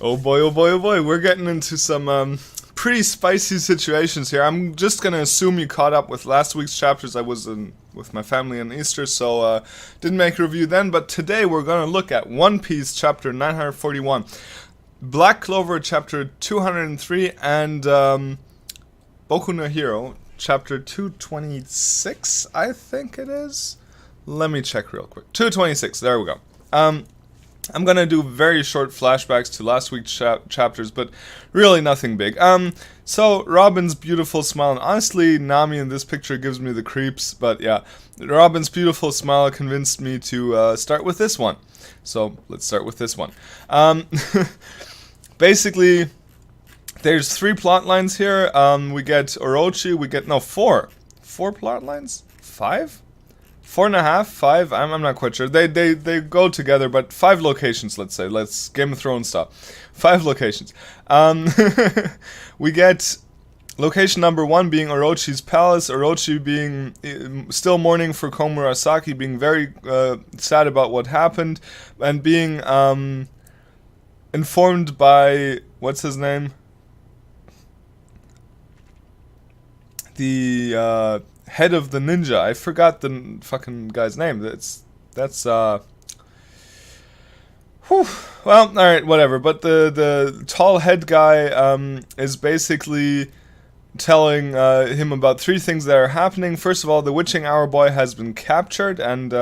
Oh boy, oh boy, oh boy, we're getting into some pretty spicy situations here. I'm just gonna assume you caught up with last week's chapters. I was with my family on Easter, so didn't make a review then. But today we're gonna look at One Piece chapter 941, Black Clover chapter 203, and Boku no Hero chapter 226. I think it is. Let me check real quick. 226. There we go. I'm gonna do very short flashbacks to last week's chapters, but really nothing big. So Robin's beautiful smile, and honestly, Nami in this picture gives me the creeps, but yeah, Robin's beautiful smile convinced me to start with this one. So let's start with this one. Basically, there's 3 plot lines here. We get Orochi, we get, no, 4 plot lines? 5? 4.5, 5, I'm not quite sure. They go together, but 5 locations, let's say. Let's Game of Thrones stuff. 5 locations. We get location number 1 being Orochi's palace. Orochi being still mourning for Komurasaki, being very sad about what happened, and being informed by, what's his name? The head of the ninja. I forgot the fucking guy's name. Whew. Well, alright, whatever. But the tall head guy is basically telling him about 3 things that are happening. First of all, the witching hour boy has been captured, and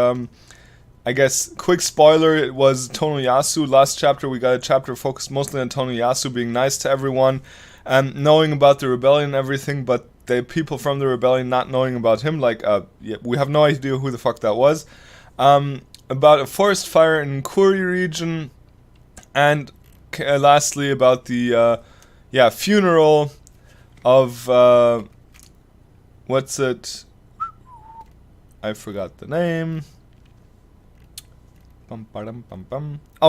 I guess, quick spoiler, it was Tonoyasu. Last chapter, we got a chapter focused mostly on Tonoyasu being nice to everyone, and knowing about the rebellion and everything, but the people from the rebellion not knowing about him, yeah, we have no idea who the fuck that was. About a forest fire in Kuri region, and lastly about the funeral of what's it? I forgot the name. Oh,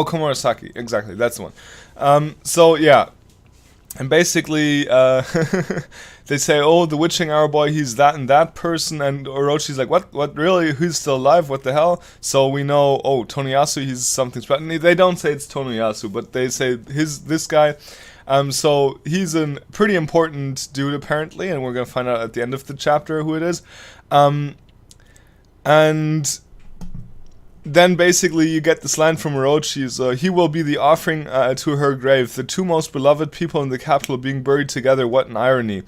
Komurasaki, exactly, that's the one. So yeah. And basically, they say, oh, the witching hour boy, he's that and that person, and Orochi's like, what, really? Who's still alive? What the hell? So we know, oh, Tonoyasu, he's something special. They don't say it's Tonoyasu, but they say this guy. So he's a pretty important dude, apparently, and we're going to find out at the end of the chapter who it is. And then basically you get this line from Orochi, he will be the offering to her grave, the 2 most beloved people in the capital being buried together, what an irony.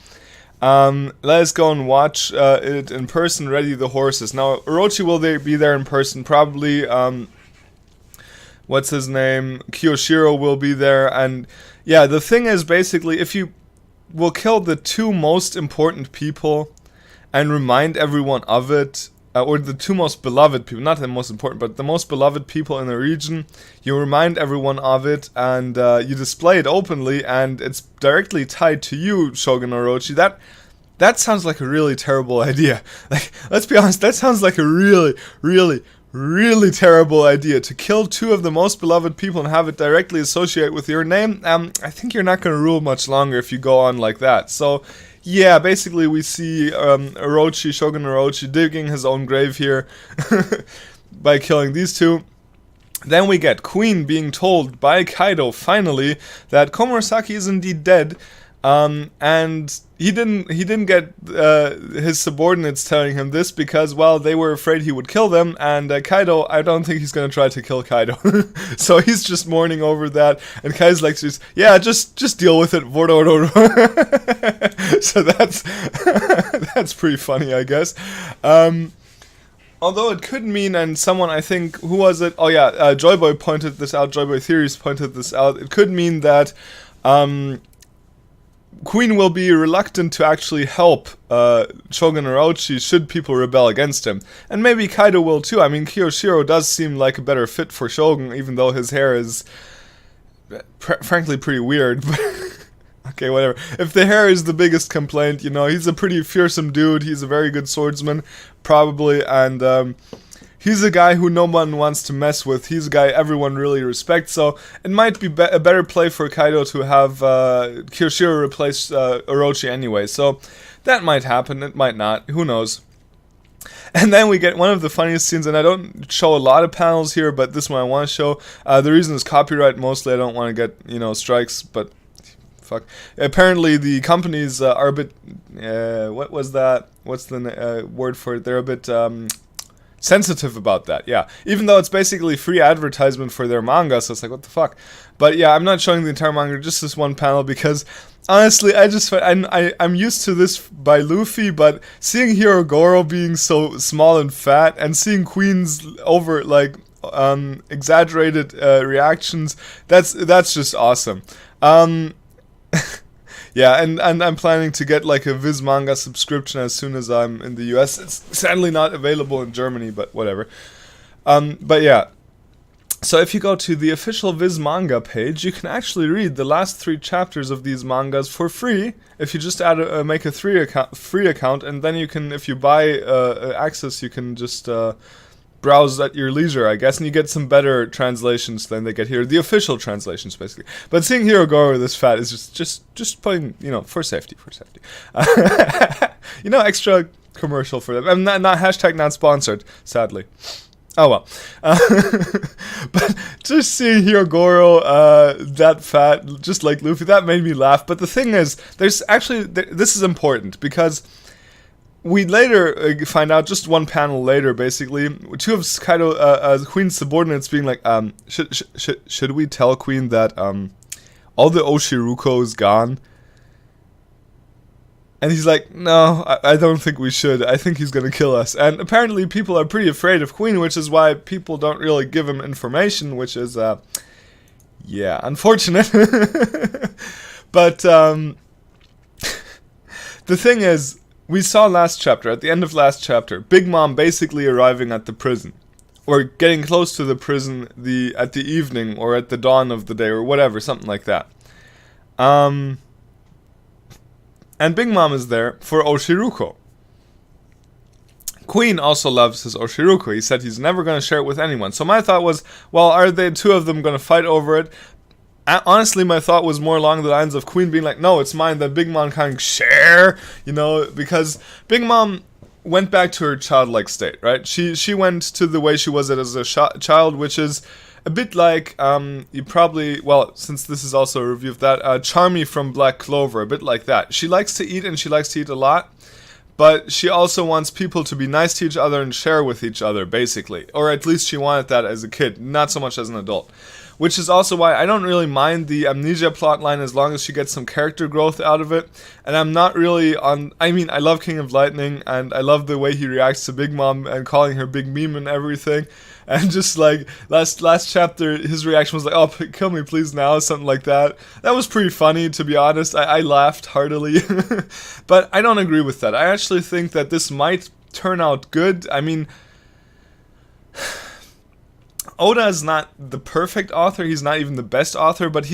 Let us go and watch it in person, ready the horses. Now, Orochi will be there in person, probably, what's his name, Kiyoshiro will be there, and yeah, the thing is, basically, if you will kill the 2 most important people and remind everyone of it, or the 2 most beloved people, not the most important, but the most beloved people in the region, you remind everyone of it, and you display it openly, and it's directly tied to you, Shogun Orochi. That sounds like a really terrible idea. Like, let's be honest, that sounds like a really, really, really terrible idea. To kill 2 of the most beloved people and have it directly associate with your name, I think you're not going to rule much longer if you go on like that. So, yeah, basically we see Orochi, Shogun Orochi, digging his own grave here by killing these 2. Then we get Queen being told by Kaido, finally, that Komurasaki is indeed dead, and he didn't get his subordinates telling him this because, well, they were afraid he would kill them, and Kaido, I don't think he's gonna try to kill Kaido. So he's just mourning over that, and Kaido's like, yeah, just deal with it. So that's pretty funny, I guess. Although it could mean, and someone, I think, who was it? Oh yeah, Joyboy pointed this out, Joyboy Theories pointed this out. It could mean that Queen will be reluctant to actually help Shogun Orochi should people rebel against him. And maybe Kaido will too. I mean, Kiyoshiro does seem like a better fit for Shogun, even though his hair is frankly pretty weird. Okay, whatever. If the hair is the biggest complaint, you know, he's a pretty fearsome dude. He's a very good swordsman, probably, and he's a guy who no one wants to mess with. He's a guy everyone really respects, so it might be a better play for Kaido to have Kiyoshiro replace Orochi anyway. So that might happen, it might not, who knows. And then we get one of the funniest scenes, and I don't show a lot of panels here, but this one I want to show. The reason is copyright mostly. I don't want to get, strikes, but fuck. Apparently the companies are a bit, what was that? What's the word for it? They're a bit sensitive about that, yeah. Even though it's basically free advertisement for their manga, so it's like, what the fuck? But yeah, I'm not showing the entire manga, just this one panel, because honestly, I'm used to this by Luffy, but seeing Hirogoro being so small and fat, and seeing Queen's over, like, exaggerated reactions, that's just awesome. Yeah, and I'm planning to get like a Viz Manga subscription as soon as I'm in the US. It's sadly not available in Germany, but whatever. But yeah. So if you go to the official Viz Manga page, you can actually read the last 3 chapters of these mangas for free. If you just make a free account, and then you can, if you buy access, you can just browse at your leisure, I guess, and you get some better translations than they get here. The official translations, basically. But seeing Hirogoro this fat is just putting, for safety. Extra commercial for them. I'm not hashtag not sponsored, sadly. Oh well. But just seeing Hirogoro that fat, just like Luffy, that made me laugh. But the thing is, this is important, because we later find out, just one panel later, basically, 2 of Kaido, Queen's subordinates being like, should we tell Queen that all the Oshiruko is gone? And he's like, no, I don't think we should. I think he's gonna kill us. And apparently people are pretty afraid of Queen, which is why people don't really give him information, which is, yeah, unfortunate. But the thing is, we saw last chapter, at the end of last chapter, Big Mom basically arriving at the prison. Or getting close to the prison at the evening, or at the dawn of the day, or whatever, something like that. And Big Mom is there for Oshiruko. Queen also loves his Oshiruko. He said he's never going to share it with anyone. So my thought was, well, are the 2 of them going to fight over it? Honestly, my thought was more along the lines of Queen being like, no, it's mine, then Big Mom kind of share, because Big Mom went back to her childlike state, right? She went to the way she was as a child, which is a bit like, you probably, well, since this is also a review of that, Charmy from Black Clover, a bit like that. She likes to eat, and she likes to eat a lot, but she also wants people to be nice to each other and share with each other, basically. Or at least she wanted that as a kid, not so much as an adult. Which is also why I don't really mind the Amnesia plotline as long as she gets some character growth out of it. And I'm not really I love King of Lightning, and I love the way he reacts to Big Mom and calling her Big Meme and everything. And just like last chapter, his reaction was like, oh, kill me please now, something like that. That was pretty funny, to be honest. I laughed heartily. But I don't agree with that. I actually think that this might turn out good. I mean, Oda is not the perfect author, he's not even the best author, but I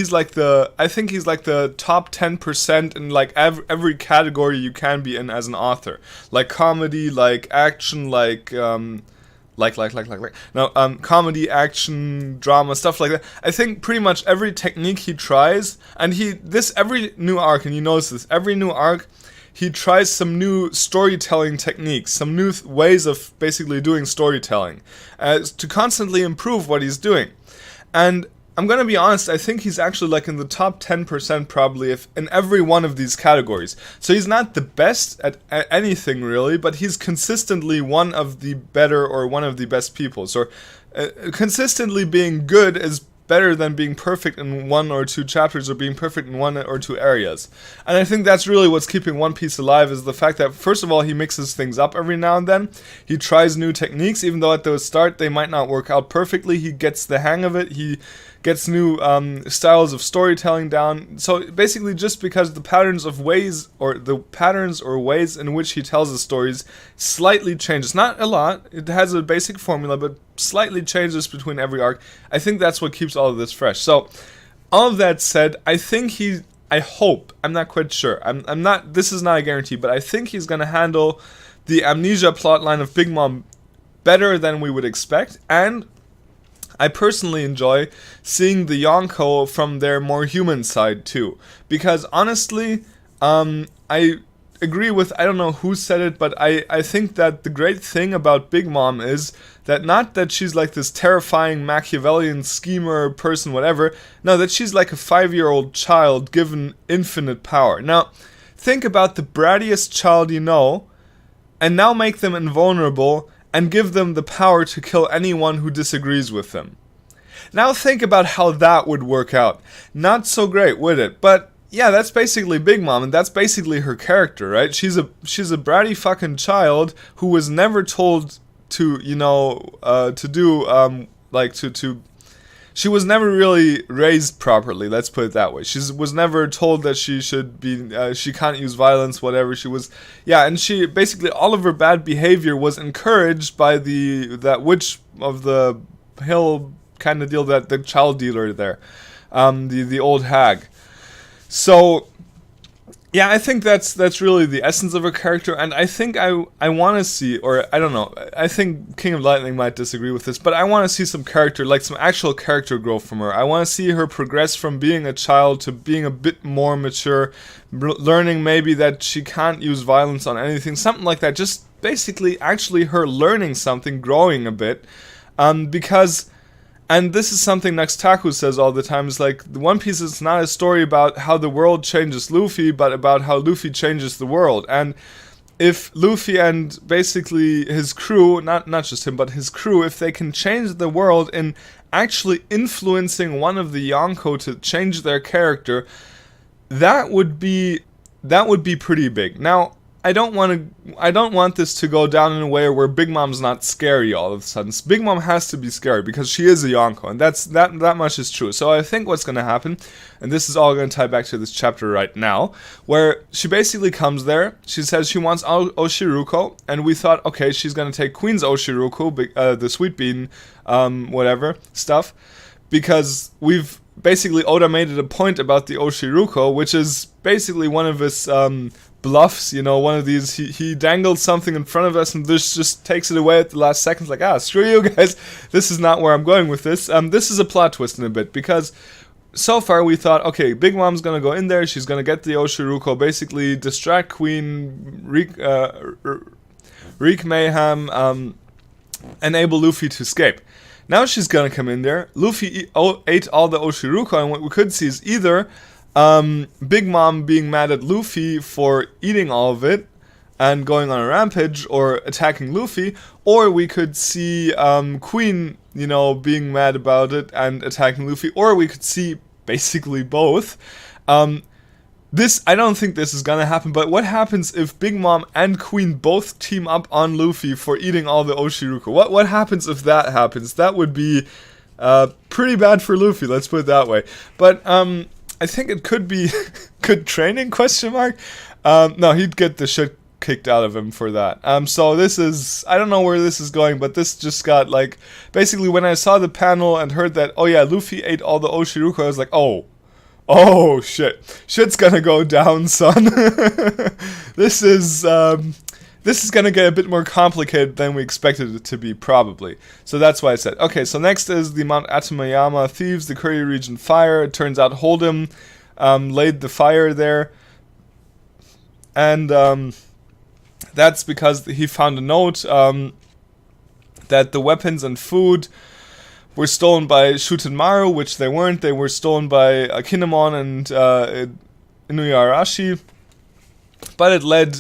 think he's like the top 10% in like every category you can be in as an author. Like comedy, like action, comedy, action, drama, stuff like that. I think pretty much every technique he tries, and every new arc, and you notice this, every new arc, he tries some new storytelling techniques, some new ways of basically doing storytelling, to constantly improve what he's doing. And I'm gonna be honest, I think he's actually like in the top 10% probably in every one of these categories. So he's not the best at anything really, but he's consistently one of the better or one of the best people. So consistently being good is better than being perfect in 1 or 2 chapters, or being perfect in 1 or 2 areas. And I think that's really what's keeping One Piece alive, is the fact that, first of all, he mixes things up every now and then. He tries new techniques, even though at the start they might not work out perfectly. He gets the hang of it. He gets new styles of storytelling down. So basically, just because the patterns or ways in which he tells the stories slightly changes, not a lot, it has a basic formula, but slightly changes between every arc. I think that's what keeps all of this fresh. So, all of that said, I think I hope, I'm not quite sure, I'm not, this is not a guarantee, but I think he's gonna handle the Amnesia plotline of Big Mom better than we would expect, and I personally enjoy seeing the Yonko from their more human side too, because honestly, agree with, I don't know who said it, but I think that the great thing about Big Mom is that not that she's like this terrifying Machiavellian schemer person, whatever. No, that she's like a 5-year-old child given infinite power. Now, think about the brattiest child you know, and now make them invulnerable and give them the power to kill anyone who disagrees with them. Now think about how that would work out. Not so great, would it? But yeah, that's basically Big Mom, and that's basically her character, right? She's a bratty fucking child who was never told to, to do, she was never really raised properly, let's put it that way. She was never told that she should be, she can't use violence, whatever. She was, yeah, and she, basically all of her bad behavior was encouraged by that witch of the hill kind of deal, that the child dealer there, the old hag. So, yeah, I think that's really the essence of her character, and I think I want to see, or I don't know, I think King of Lightning might disagree with this, but I want to see some character, like some actual character growth from her. I want to see her progress from being a child to being a bit more mature, learning maybe that she can't use violence on anything, something like that. Just basically actually her learning something, growing a bit, because... And this is something Naxtaku says all the time, is like, the One Piece is not a story about how the world changes Luffy, but about how Luffy changes the world. And if Luffy and basically his crew, not just him, but his crew, if they can change the world in actually influencing one of the Yonko to change their character, that would be pretty big. Now, I don't want this to go down in a way where Big Mom's not scary all of a sudden. Big Mom has to be scary because she is a Yonko, and that much is true. So I think what's going to happen, and this is all going to tie back to this chapter right now, where she basically comes there, she says she wants Oshiruko, and we thought, okay, she's going to take Queen's Oshiruko, the sweet bean, whatever, stuff, because we've basically Oda made it a point about the Oshiruko, which is basically one of his, bluffs, one of these, he dangles something in front of us and this just takes it away at the last second. It's like, screw you guys, this is not where I'm going with this. This is a plot twist in a bit, because so far we thought, okay, Big Mom's gonna go in there, she's gonna get the Oshiruko, basically distract Queen, wreak mayhem, enable Luffy to escape. Now she's gonna come in there, Luffy ate all the Oshiruko, and what we could see is either Big Mom being mad at Luffy for eating all of it and going on a rampage or attacking Luffy, or we could see Queen, being mad about it and attacking Luffy, or we could see basically both. I don't think this is gonna happen, but what happens if Big Mom and Queen both team up on Luffy for eating all the Oshiruko? What happens if that happens? That would be pretty bad for Luffy, let's put it that way. But I think it could be good training, ? No, he'd get the shit kicked out of him for that. So this is, I don't know where this is going, but this just got, like, basically when I saw the panel and heard that, oh yeah, Luffy ate all the Oshiruko, I was like, oh shit. Shit's gonna go down, son. This is gonna get a bit more complicated than we expected it to be, probably. So that's why I said. Okay, so next is the Mount Atamayama Thieves, the Kuryu region fire. It turns out Hold'em laid the fire there. And that's because he found a note that the weapons and food were stolen by Shutenmaru, which they weren't. They were stolen by Kinemon and Inuyarashi. But it led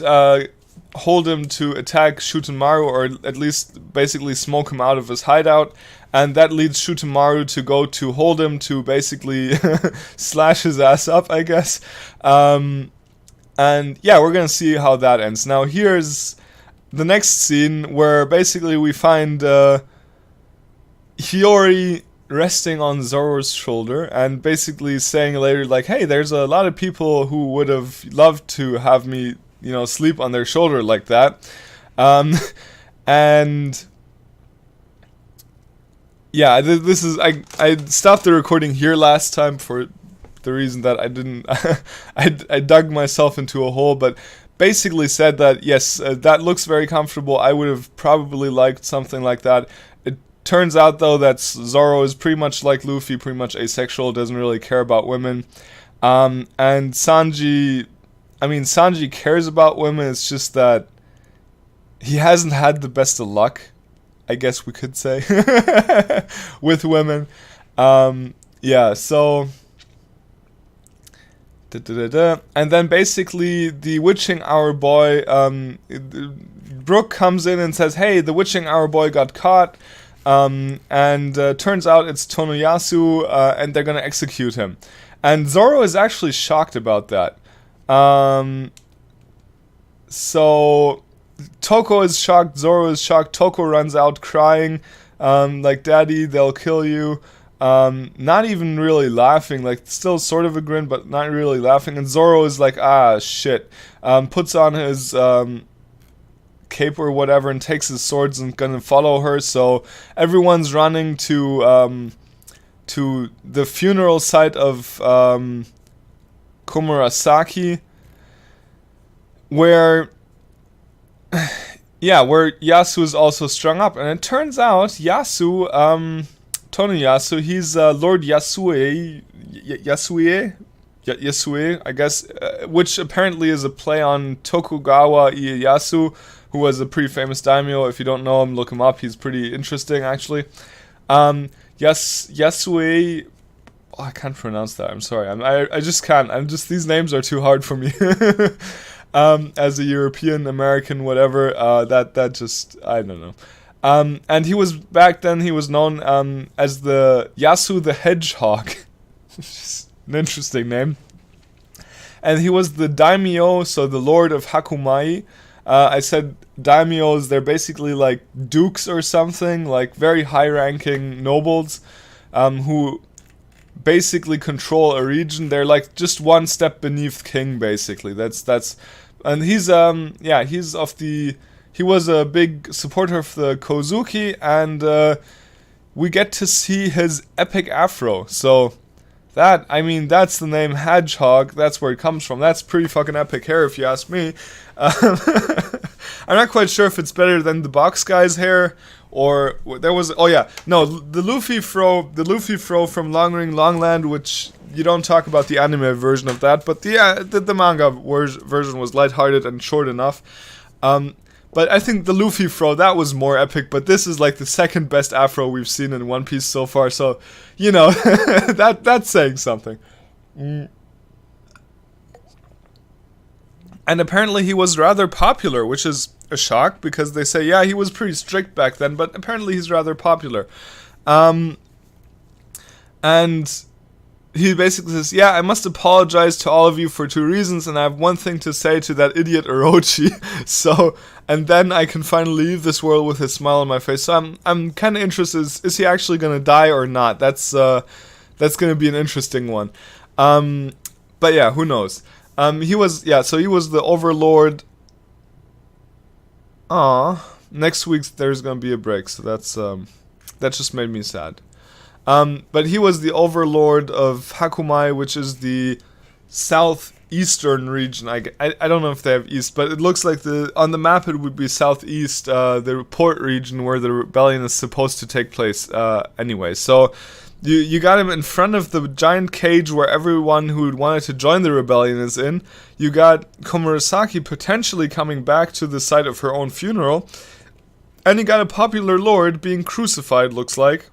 Hold'em to attack Shutenmaru, or at least basically smoke him out of his hideout, and that leads Shutenmaru to go to Hold'em to basically slash his ass up, I guess. And yeah, we're gonna see how that ends. Now here's the next scene where basically we find Hiyori resting on Zoro's shoulder and basically saying later, like, hey, there's a lot of people who would have loved to have me sleep on their shoulder like that. And yeah, this is, I stopped the recording here last time for the reason that I didn't, I dug myself into a hole, but basically said that, yes, that looks very comfortable. I would have probably liked something like that. It turns out, though, that Zoro is pretty much like Luffy, pretty much asexual, doesn't really care about women. And Sanji I mean, Sanji cares about women. It's just that he hasn't had the best of luck, I guess we could say, with women. Yeah, so... And then basically the witching hour boy, Brooke comes in and says, hey, the witching hour boy got caught, and turns out it's Tonoyasu, and they're gonna execute him. And Zoro is actually shocked about that. So Toko is shocked, Zoro is shocked, Toko runs out crying, like, Daddy, they'll kill you. Not even really laughing, like, still sort of a grin, but not really laughing. And Zoro is like, ah, shit. Puts on his cape or whatever and takes his swords and gonna follow her. So everyone's running to the funeral site of Komurasaki, where Yasu is also strung up. And it turns out Yasu, Tonoyasu, he's Lord Yasue, I guess, which apparently is a play on Tokugawa Ieyasu, who was a pretty famous daimyo. If you don't know him, look him up. He's pretty interesting, actually. Yasue, I can't pronounce that. I'm sorry. I just can't. These names are too hard for me. As a European, American, whatever, that just, I don't know. And he was, back then, he was known as the Yasu the Hedgehog. An interesting name. And he was the daimyo, so the lord of Hakumai. I said daimyos, they're basically like dukes or something, like very high-ranking nobles, who basically control a region. They're like just one step beneath king, basically. And he's he was a big supporter of the Kozuki, and we get to see his epic afro. So that's the name Hedgehog. That's where it comes from. That's pretty fucking epic hair, if you ask me. I'm not quite sure if it's better than the box guy's hair, or there was. Oh yeah, no, the Luffy fro from Long Ring Longland, which you don't talk about the anime version of that, but the manga version was lighthearted and short enough. But I think the Luffy fro, that was more epic, but this is like the second best afro we've seen in One Piece so far, so, you know, that's saying something. And apparently he was rather popular, which is a shock, because they say, yeah, he was pretty strict back then, but apparently he's rather popular. And he basically says, yeah, I must apologize to all of you for 2 reasons, and I have one thing to say to that idiot Orochi. So, and then I can finally leave this world with a smile on my face. So I'm kind of interested, is he actually going to die or not? That's going to be an interesting one. But yeah, who knows? He was the overlord. Next week there's going to be a break, so that just made me sad. But he was the overlord of Hakumai, which is the southeastern region. I don't know if they have east, but it looks like on the map it would be southeast, the port region where the rebellion is supposed to take place anyway. So you got him in front of the giant cage where everyone who wanted to join the rebellion is in. You got Komurasaki potentially coming back to the site of her own funeral. And you got a popular lord being crucified, looks like.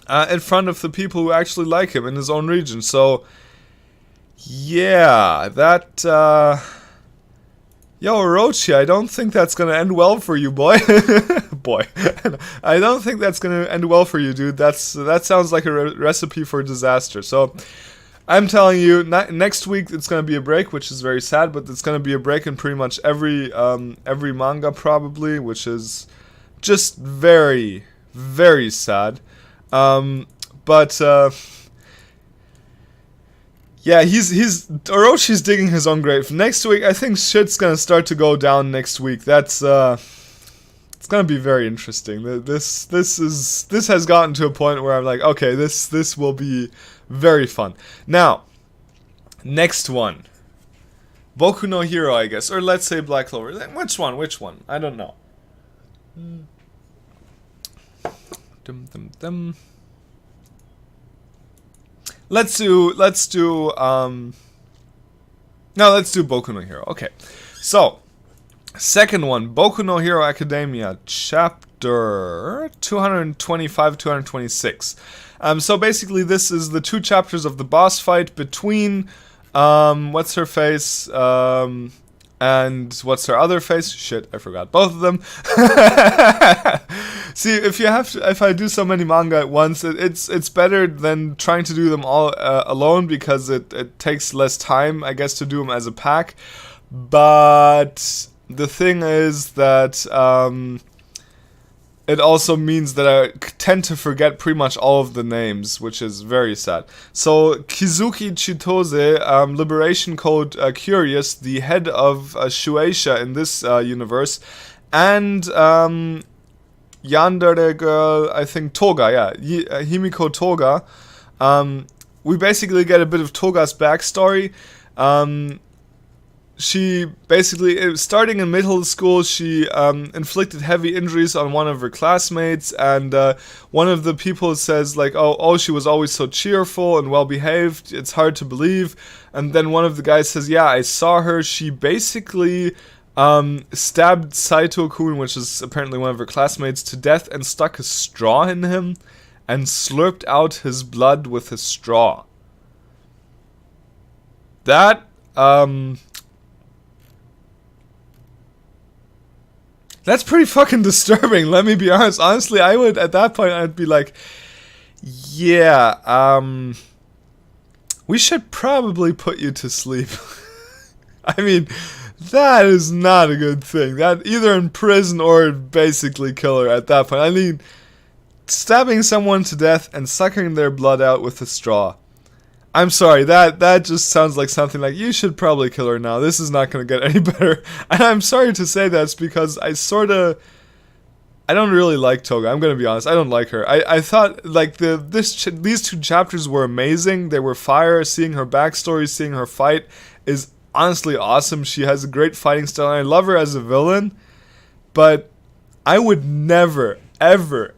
In front of the people who actually like him in his own region. So, yeah, that, yo, Orochi, I don't think that's gonna end well for you, boy. Boy. I don't think that's gonna end well for you, dude. That sounds like a recipe for disaster. So, I'm telling you, next week it's gonna be a break, which is very sad, but it's gonna be a break in pretty much every manga, probably, which is just very, very sad. Yeah, Orochi's digging his own grave. Next week, I think shit's gonna start to go down next week. It's gonna be very interesting. This has gotten to a point where I'm like, okay, this will be very fun. Now, next one. Boku no Hero, I guess. Or let's say Black Clover. Which one? I don't know. Let's do Now let's do Boku no Hero. Okay, so second one, Boku no Hero Academia, chapter 225, 226. So basically, this is the 2 chapters of the boss fight between what's her face and what's her other face? Shit, I forgot both of them. See, if I do so many manga at once, it's better than trying to do them all alone, because it takes less time, I guess, to do them as a pack. But the thing is that it also means that I tend to forget pretty much all of the names, which is very sad. So, Kizuki Chitose, Liberation Code Curious, the head of Shueisha in this universe, and Yandere girl, I think Toga, yeah, Himiko Toga. We basically get a bit of Toga's backstory. She basically, starting in middle school, she inflicted heavy injuries on one of her classmates, and one of the people says, like, oh, she was always so cheerful and well-behaved, it's hard to believe. And then one of the guys says, yeah, I saw her, she basically stabbed Saito-kun, which is apparently one of her classmates, to death, and stuck a straw in him, and slurped out his blood with a straw. That, that's pretty fucking disturbing, let me be honest. Honestly, I would, at that point, I'd be like, yeah, we should probably put you to sleep. I mean, that is not a good thing. That, either in prison or basically kill her at that point. I mean, stabbing someone to death and sucking their blood out with a straw. I'm sorry, that just sounds like something like, you should probably kill her now, this is not going to get any better. And I'm sorry to say that's because I don't really like Toga, I'm going to be honest, I don't like her. I thought, like, these 2 chapters were amazing, they were fire. Seeing her backstory, seeing her fight is honestly awesome. She has a great fighting style, and I love her as a villain, but I would never, ever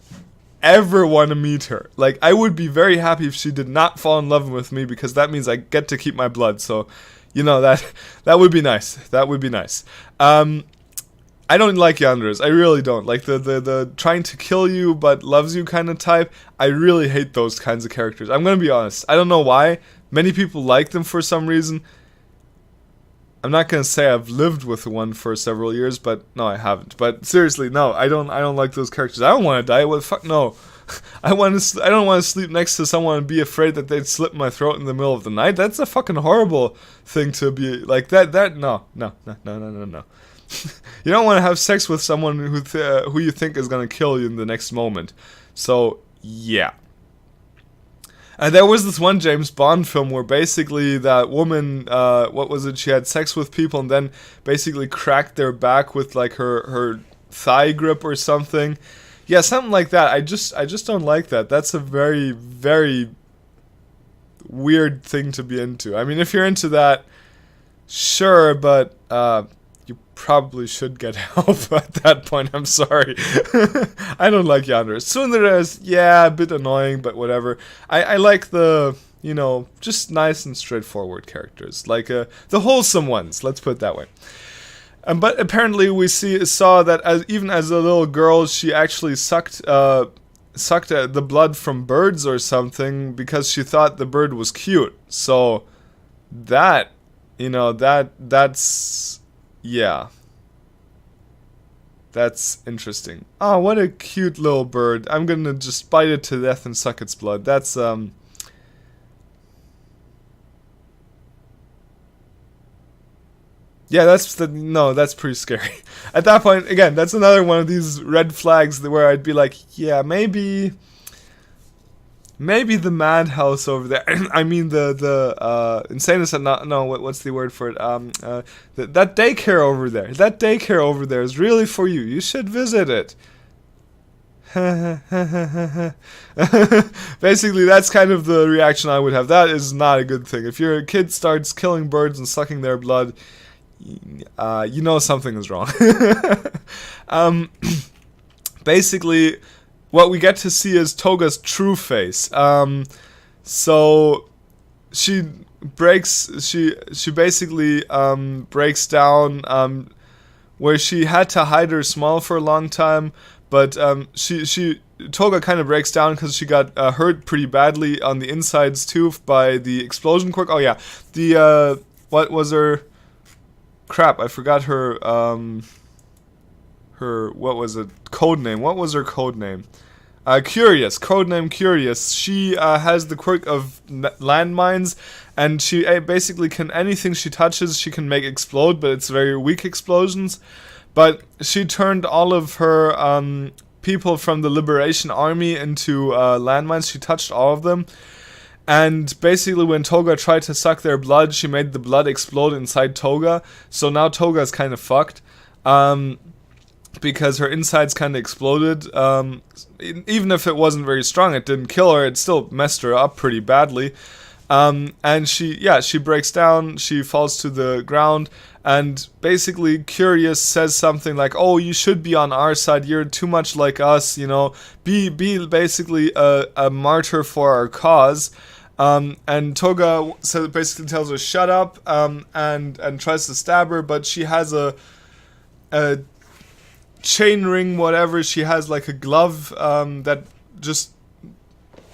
want to meet her. Like, I would be very happy if she did not fall in love with me, because that means I get to keep my blood. So, you know, that would be nice. That would be nice. I don't like yanderes. I really don't. Like, the trying to kill you but loves you kind of type. I really hate those kinds of characters. I'm gonna be honest. I don't know why. Many people like them for some reason. I'm not gonna say I've lived with one for several years, but no, I haven't. But seriously, no, I don't like those characters. I don't want to die. What the fuck? No, I don't want to sleep next to someone and be afraid that they'd slit my throat in the middle of the night. That's a fucking horrible thing to be like. No. You don't want to have sex with someone who you think is gonna kill you in the next moment. So yeah. And there was this one James Bond film where basically that woman, what was it? She had sex with people and then basically cracked their back with like her thigh grip or something. Yeah, something like that. I just don't like that. That's a very, very weird thing to be into. I mean, if you're into that, sure, but you probably should get help at that point. I'm sorry. I don't like yanderes. Tsunderes, yeah, a bit annoying, but whatever. I like the, you know, just nice and straightforward characters. Like the wholesome ones, let's put it that way. But apparently we saw that even as a little girl, she actually sucked the blood from birds or something because she thought the bird was cute. So that, you know, that's... yeah. That's interesting. Oh, what a cute little bird. I'm gonna just bite it to death and suck its blood. That's, yeah, that's pretty scary. At that point, again, that's another one of these red flags where I'd be like, yeah, maybe the madhouse over there. I mean the insane is not, no, what's the word for it? That daycare over there. That daycare over there is really for you. You should visit it. Basically, that's kind of the reaction I would have. That is not a good thing. If your kid starts killing birds and sucking their blood, you know something is wrong. Basically, what we get to see is Toga's true face. So she she basically breaks down, where she had to hide her smile for a long time, but she Toga kind of breaks down because she got hurt pretty badly on the insides too by the explosion quirk. Oh yeah, the what was her, crap, I forgot her her, what was it, code name? What was her code name? Curious, codename Curious. She has the quirk of landmines, and she basically can, anything she touches, she can make explode, but it's very weak explosions. But she turned all of her people from the Liberation Army into landmines. She touched all of them. And basically when Toga tried to suck their blood, she made the blood explode inside Toga. So now Toga's kind of fucked. Because her insides kind of exploded. Even if it wasn't very strong, it didn't kill her. It still messed her up pretty badly. And she breaks down. She falls to the ground. And basically, Curious says something like, "Oh, you should be on our side. You're too much like us. You know, be basically a martyr for our cause." And Toga basically tells her, "Shut up," and tries to stab her, but she has a chain ring, whatever. She has like a glove that just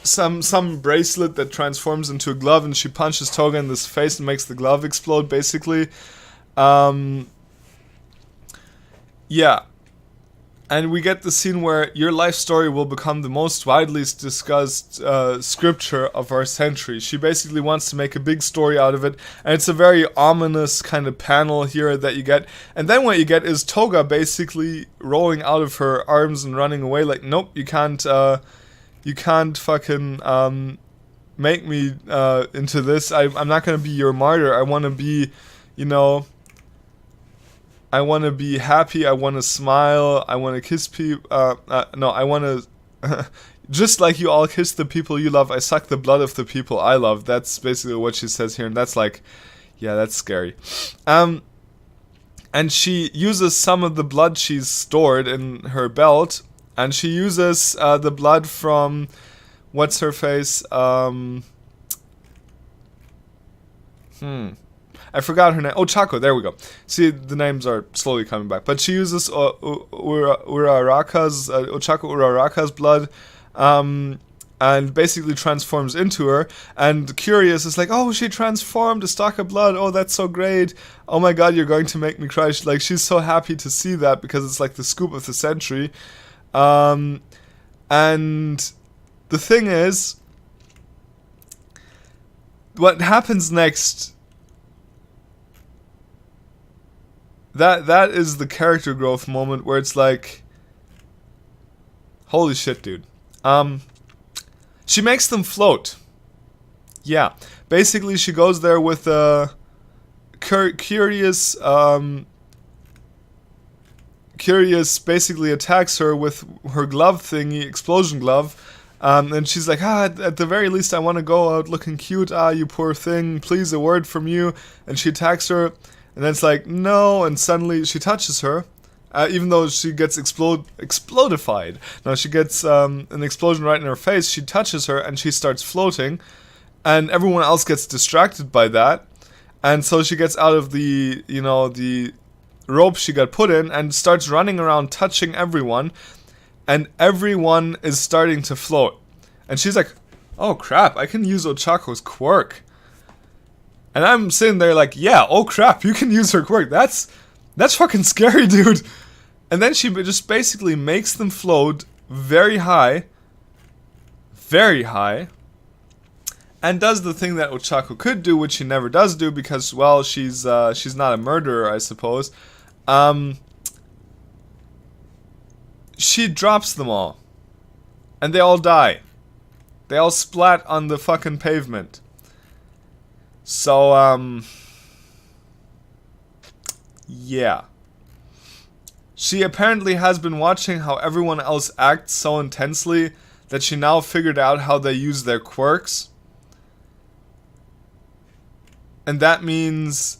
some bracelet that transforms into a glove, and she punches Toga in the face and makes the glove explode, basically. Yeah. And we get the scene where your life story will become the most widely discussed scripture of our century. She basically wants to make a big story out of it, and it's a very ominous kind of panel here that you get. And then what you get is Toga basically rolling out of her arms and running away like, nope, you can't fucking make me into this. I'm not gonna be your martyr. I want to be, you know, I want to be happy, I want to smile, I want to kiss people, no, I want to, just like you all kiss the people you love, I suck the blood of the people I love. That's basically what she says here, and that's like, yeah, that's scary. And she uses some of the blood she's stored in her belt, and she uses the blood from, what's her face, I forgot her name. Oh, Chaco, there we go. See, the names are slowly coming back. But she uses Uraraka's, Ochako Uraraka's blood, and basically transforms into her. And Curious is like, oh, she transformed, a stock of blood. Oh, that's so great. Oh my god, you're going to make me cry. She's so happy to see that because it's like the scoop of the century. And the thing is, what happens next... That is the character growth moment where it's like, holy shit, dude. She makes them float. Yeah. Basically, she goes there with Curious. Curious basically attacks her with her glove thingy, explosion glove. And she's like, at the very least, I want to go out looking cute. You poor thing. Please, a word from you. And she attacks her. And then it's like, no, and suddenly she touches her, even though she gets explodified. Now she gets an explosion right in her face, she touches her, and she starts floating, and everyone else gets distracted by that, and so she gets out of the, you know, the rope she got put in, and starts running around touching everyone, and everyone is starting to float. And she's like, oh crap, I can use Ochako's quirk. And I'm sitting there like, yeah, oh crap, you can use her quirk. That's fucking scary, dude. And then she just basically makes them float very high, and does the thing that Ochako could do, which she never does do because, well, she's not a murderer, I suppose. She drops them all, and they all die. They all splat on the fucking pavement. So, yeah. She apparently has been watching how everyone else acts so intensely that she now figured out how they use their quirks. And that means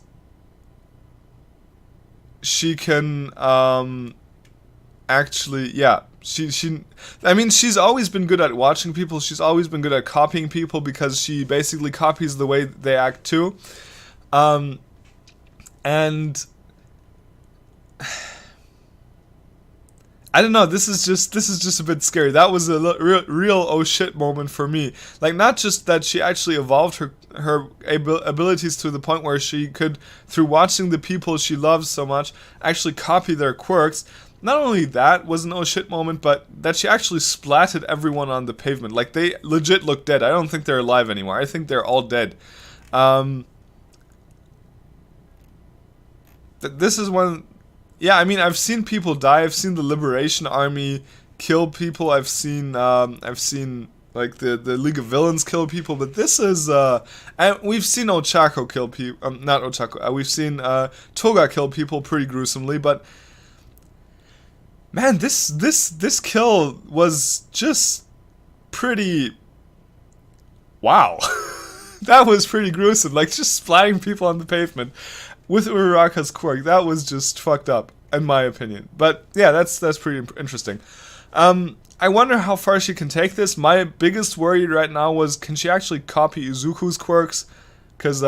she can, actually, yeah. I mean, she's always been good at watching people. She's always been good at copying people because she basically copies the way they act too. And I don't know. This is just a bit scary. That was a real oh shit moment for me. Like, not just that she actually evolved her abilities to the point where she could, through watching the people she loves so much, actually copy their quirks. Not only that was an oh shit moment, but that she actually splatted everyone on the pavement. Like, they legit look dead. I don't think they're alive anymore. I think they're all dead. This is one. Yeah, I mean, I've seen people die. I've seen the Liberation Army kill people. I've seen like the League of Villains kill people. But this is and we've seen Ochako kill people. Not Ochako. We've seen Toga kill people pretty gruesomely. But man, this kill was just pretty. Wow, that was pretty gruesome. Like, just splatting people on the pavement with Uraraka's quirk. That was just fucked up, in my opinion. But yeah, that's pretty interesting. I wonder how far she can take this. My biggest worry right now was, can she actually copy Izuku's quirks? Because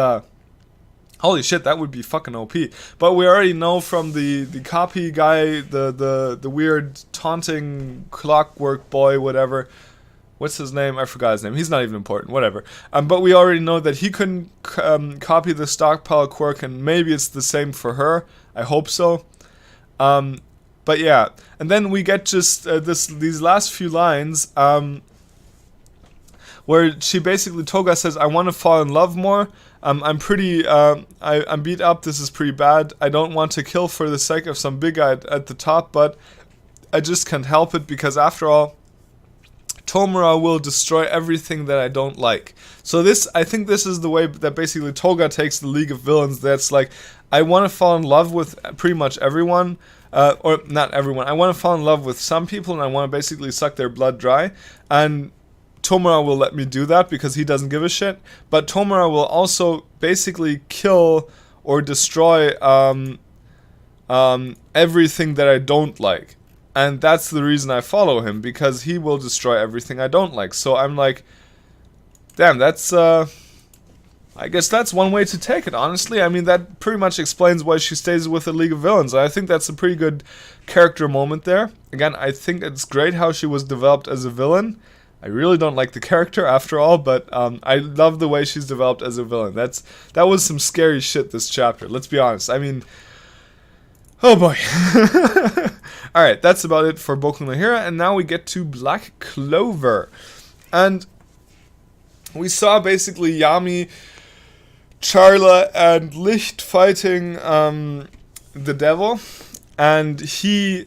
holy shit, that would be fucking OP. But we already know from the copy guy, the weird taunting clockwork boy, whatever. What's his name? I forgot his name. He's not even important. Whatever. But we already know that he couldn't copy the stockpile quirk, and maybe it's the same for her. I hope so. But yeah. And then we get just these last few lines where she basically, Toga says, I want to fall in love more. I'm pretty, I'm beat up. This is pretty bad. I don't want to kill for the sake of some big guy at the top, but I just can't help it because after all, Tomura will destroy everything that I don't like. So I think this is the way that basically Toga takes the League of Villains. That's like, I want to fall in love with pretty much everyone, or not everyone. I want to fall in love with some people, and I want to basically suck their blood dry. And Tomura will let me do that because he doesn't give a shit. But Tomura will also basically kill or destroy everything that I don't like. And that's the reason I follow him, because he will destroy everything I don't like. So I'm like, damn, that's, I guess that's one way to take it, honestly. I mean, that pretty much explains why she stays with the League of Villains. I think that's a pretty good character moment there. Again, I think it's great how she was developed as a villain. I really don't like the character after all, but I love the way she's developed as a villain. That was some scary shit, this chapter, let's be honest. I mean, oh boy. Alright, that's about it for Boku no Hero, and now we get to Black Clover. And we saw basically Yami, Charla, and Licht fighting the devil, and he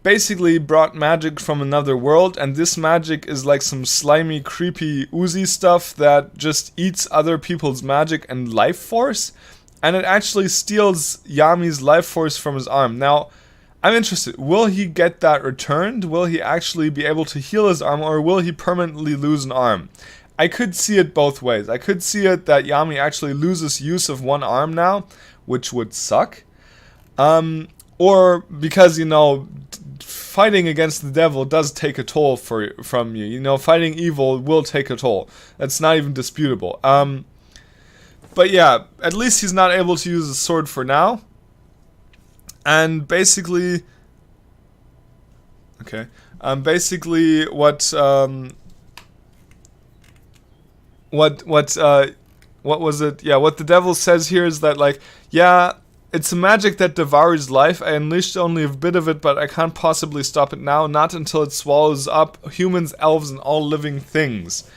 basically brought magic from another world, and this magic is like some slimy, creepy, oozy stuff that just eats other people's magic and life force, and it actually steals Yami's life force from his arm. Now, I'm interested. Will he get that returned? Will he actually be able to heal his arm, or will he permanently lose an arm? I could see it both ways. I could see it that Yami actually loses use of one arm now, which would suck. Or because, you know, fighting against the devil does take a toll from you. You know, fighting evil will take a toll. That's not even disputable. But yeah, at least he's not able to use a sword for now. And basically, okay, basically what was it? Yeah, what the devil says here is that, like, yeah, it's a magic that devours life. I unleashed only a bit of it, but I can't possibly stop it now, not until it swallows up humans, elves, and all living things.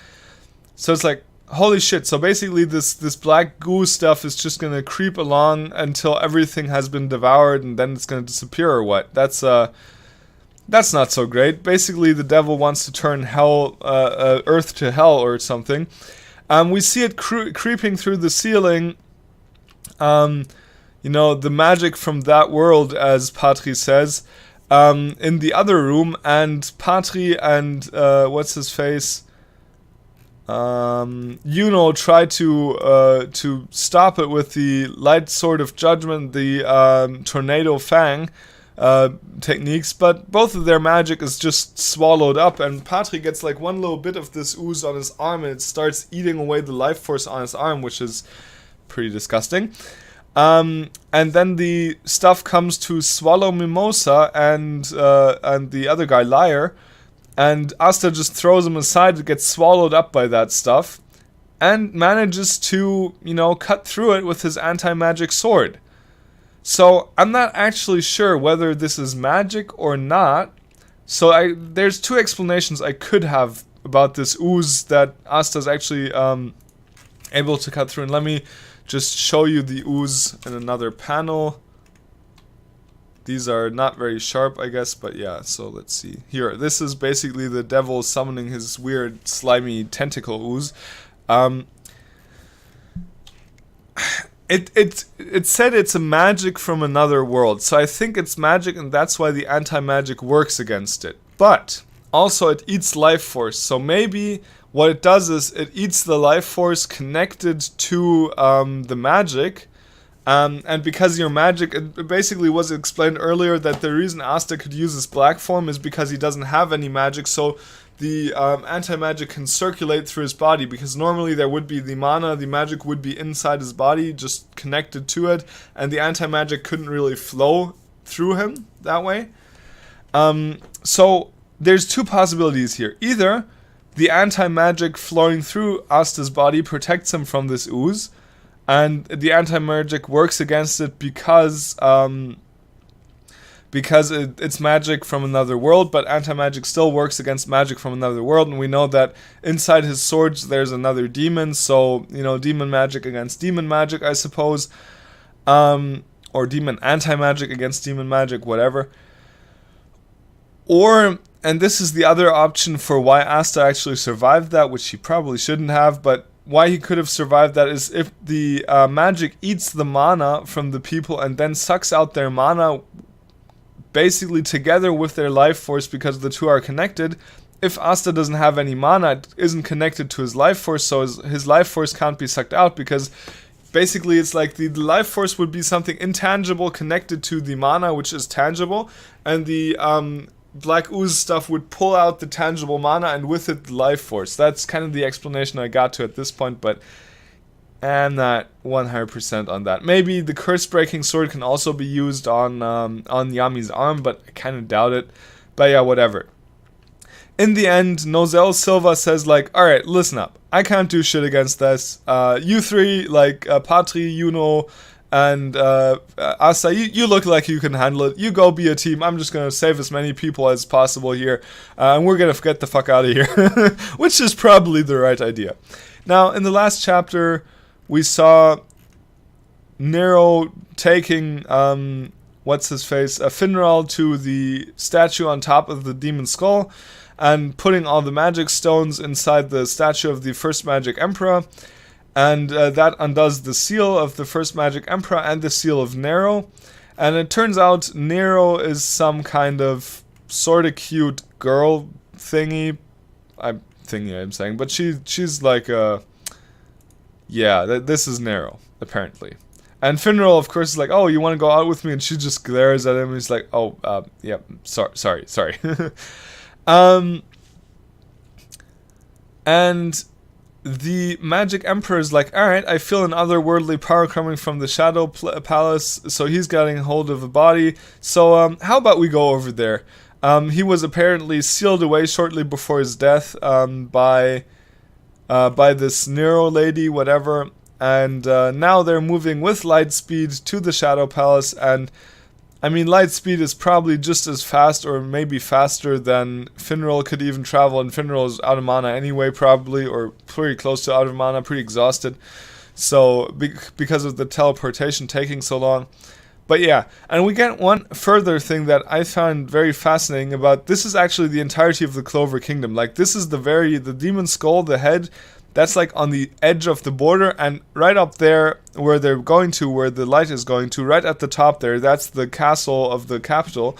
So it's like, holy shit, so basically this black goo stuff is just gonna creep along until everything has been devoured, and then it's gonna disappear, or what? That's not so great. Basically, the devil wants to turn hell, earth to hell or something. We see it creeping through the ceiling. You know, the magic from that world, as Patri says, in the other room, and Patri and, what's his face? Yuno tried to stop it with the light sword of judgment, the tornado fang, techniques, but both of their magic is just swallowed up, and Patri gets like one little bit of this ooze on his arm, and it starts eating away the life force on his arm, which is pretty disgusting. And then the stuff comes to swallow Mimosa and the other guy, Liar, and Asta just throws him aside. It gets swallowed up by that stuff, and manages to, cut through it with his anti-magic sword. So I'm not actually sure whether this is magic or not. So there's two explanations I could have about this ooze that Asta's actually able to cut through. And let me just show you the ooze in another panel. These are not very sharp, I guess, but yeah, so let's see. Here, this is basically the devil summoning his weird, slimy tentacle ooze. It said it's a magic from another world, so I think it's magic, and that's why the anti-magic works against it. But also it eats life force, so maybe what it does is it eats the life force connected to the magic, and because your magic, it basically was explained earlier that the reason Asta could use his black form is because he doesn't have any magic, so the anti-magic can circulate through his body, because normally there would be the mana, the magic would be inside his body, just connected to it, and the anti-magic couldn't really flow through him that way. So there's two possibilities here. Either the anti-magic flowing through Asta's body protects him from this ooze, and the anti-magic works against it because it's magic from another world, but anti-magic still works against magic from another world, and we know that inside his swords there's another demon, so, demon magic against demon magic, I suppose, or demon anti-magic against demon magic, whatever. Or, and this is the other option for why Asta actually survived that, which he probably shouldn't have, but why he could have survived that is if the magic eats the mana from the people and then sucks out their mana basically together with their life force, because the two are connected. If Asta doesn't have any mana, it isn't connected to his life force, so his life force can't be sucked out, because basically it's like the life force would be something intangible connected to the mana, which is tangible, and the black ooze stuff would pull out the tangible mana, and with it the life force. That's kind of the explanation I got to at this point, but I'm not 100% on that. Maybe the curse-breaking sword can also be used on Yami's arm, but I kind of doubt it. But yeah, whatever. In the end, Nozel Silva says, like, alright, listen up. I can't do shit against this. You three, like, Patri, Yuno, and Asa, you look like you can handle it. You go be a team. I'm just gonna save as many people as possible here. And we're gonna get the fuck out of here. Which is probably the right idea. Now, in the last chapter, we saw Nero taking, what's-his-face, Finral to the statue on top of the demon skull, and putting all the magic stones inside the statue of the first magic emperor, and that undoes the seal of the first magic emperor and the seal of Nero, and it turns out Nero is some kind of sort of cute girl thingy, I'm saying, but she's like a... Yeah, this is Nero, apparently. And Finral, of course, is like, oh, you want to go out with me? And she just glares at him, and he's like, oh, yeah, sorry. And the Magic Emperor is like, alright, I feel an otherworldly power coming from the Shadow Palace, so he's getting hold of a body. So, how about we go over there? He was apparently sealed away shortly before his death, by this Nero lady, whatever, and now they're moving with Lightspeed to the Shadow Palace, and I mean, Lightspeed is probably just as fast, or maybe faster than Finral could even travel, and Finral is out of mana anyway, probably, or pretty close to out of mana, pretty exhausted, so because of the teleportation taking so long. But yeah, and we get one further thing that I found very fascinating about, this is actually the entirety of the Clover Kingdom. Like, this is the demon skull, the head, that's like on the edge of the border, and right up there where they're going to, where the light is going to, right at the top there, that's the castle of the capital.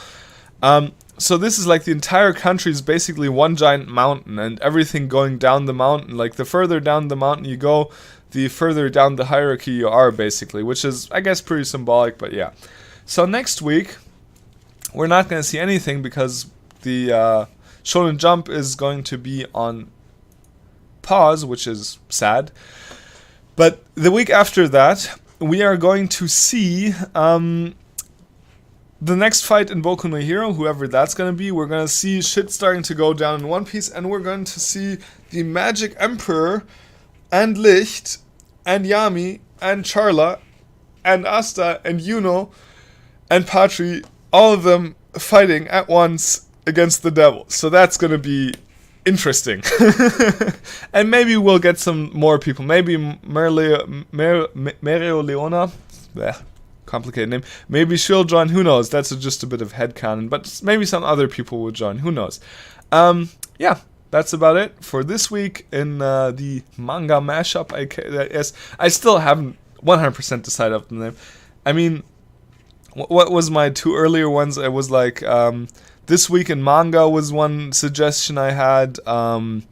So this is like the entire country is basically one giant mountain, and everything going down the mountain. Like, the further down the mountain you go, the further down the hierarchy you are, basically, which is, I guess, pretty symbolic, but yeah. So next week, we're not going to see anything because the Shonen Jump is going to be on pause, which is sad. But the week after that, we are going to see the next fight in Boku no Hero, whoever that's going to be. We're going to see shit starting to go down in One Piece, and we're going to see the Magic Emperor and Licht and Yami and Charla and Asta and Yuno and Patri, all of them fighting at once against the devil. So that's going to be interesting. And maybe we'll get some more people. Maybe Mereoleona. Complicated name. Maybe she'll join. Who knows? That's just a bit of headcanon. But maybe some other people will join. Who knows? Yeah. That's about it for this week in the Manga Mashup. I still haven't 100% decided on the name. I mean, what was my two earlier ones? It was like This Week in Manga was one suggestion I had. Then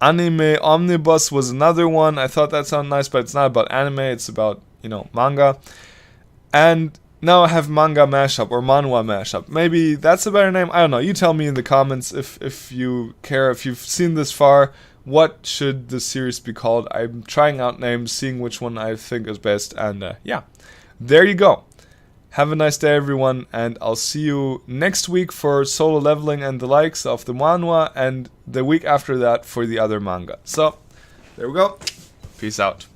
Anime Omnibus was another one. I thought that sounded nice, but it's not about anime. It's about, manga. And now I have Manga Mashup or Manhwa Mashup. Maybe that's a better name. I don't know. You tell me in the comments if you care. If you've seen this far, what should the series be called? I'm trying out names, seeing which one I think is best. And yeah, there you go. Have a nice day, everyone. And I'll see you next week for Solo Leveling and the likes of the manhwa. And the week after that for the other manga. So, there we go. Peace out.